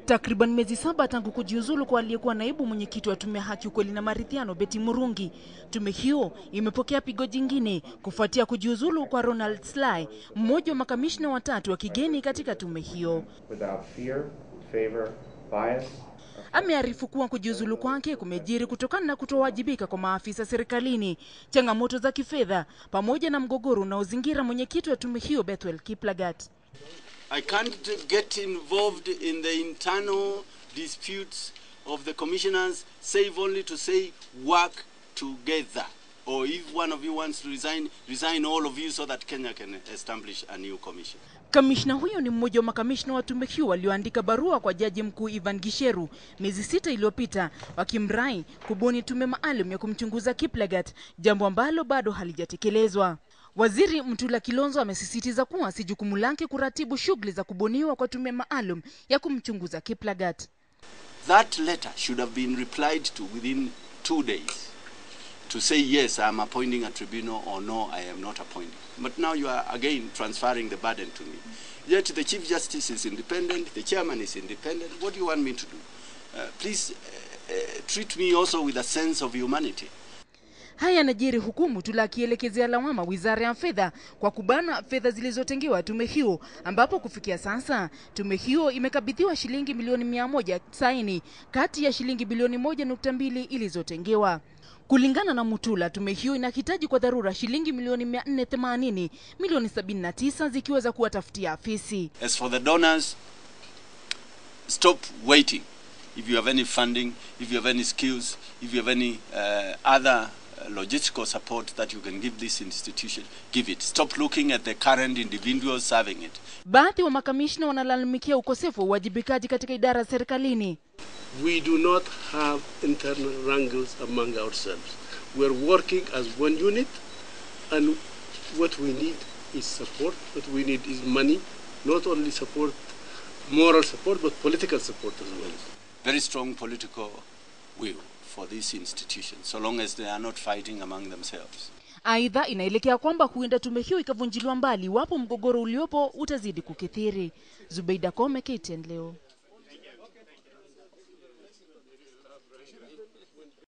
Takriban miezi 7 tangu kujiuzulu kwa aliyekuwa naibu mwenyekiti wa tume ya haki, ukweli na maridhiano Betty Murungi, tume hiyo imepokea pigo jingine kufuatia kujiuzulu kwa Ronald Sly, mmoja wa makamishna watatu wa kigeni katika tume hiyo. Amearifu kuwa kujiuzulu kwake kumejiri kutokana na kutowajibika kwa maafisa serikalini, changamoto za kifedha pamoja na mgogoro unaozingira mwenyekiti wa tume hiyo Bethwel Kiplagat. I can't get involved in the internal disputes of the commissioners, save only to say work together. Or if one of you wants to resign all of you so that Kenya can establish a new commission. Kamishna huyo ni mmoja wa makamishna wa tume hiyo walioandika barua kwa Jaji Mkuu Ivan Gisheru miezi 6 iliyopita wakimrai kubuni tume maalum ya kumchunguza Kiplagat, jambo ambalo bado halijatekelezwa. Waziri Mtula Kilonzo amesisitiza kuwa si jukumu lake kuratibu shughuli za kubuniwa kwa tume maalum ya kumchunguza Kiplagat. That letter should have been replied to within 2 days to say yes, I am appointing a tribunal, or no, I am not appointing. But now you are again transferring the burden to me. Yet the Chief Justice is independent, the Chairman is independent. What do you want me to do? Please treat me also with a sense of humanity. Haya yanajiri huku Mutula akielekezea lawama Wizara ya Fedha kwa kubana fedha zilizotengewa tume hiyo, ambapo kufikia sasa tume hiyo imekabidhiwa shilingi milioni 190 kati ya shilingi bilioni 1.2 ilizotengewa. Kulingana na Mutula, tume hiyo inahitaji kwa dharura shilingi milioni 480, milioni 79 zikiwa za kuwatafutia afisi. As for the donors, stop waiting. If you have any funding, if you have any skills, if you have any other logistical support that you can give this institution, give it. Stop looking at the current individuals serving it. Baadhi wa makamishna wanalalamikia ukosefu wa uwajibikaji katika idara serikalini. We do not have internal wrangles among ourselves. We are working as one unit, and what we need is support. What we need is money, not only support, moral support, but political support as well. Very strong political will for this institution, so long as they are not fighting among themselves. Aidha, inaelekea kwamba huenda tume hiyo ikavunjiliwa mbali wapo mgogoro uliopo utazidi kukithiri. Zubeida Kome, KTN leo.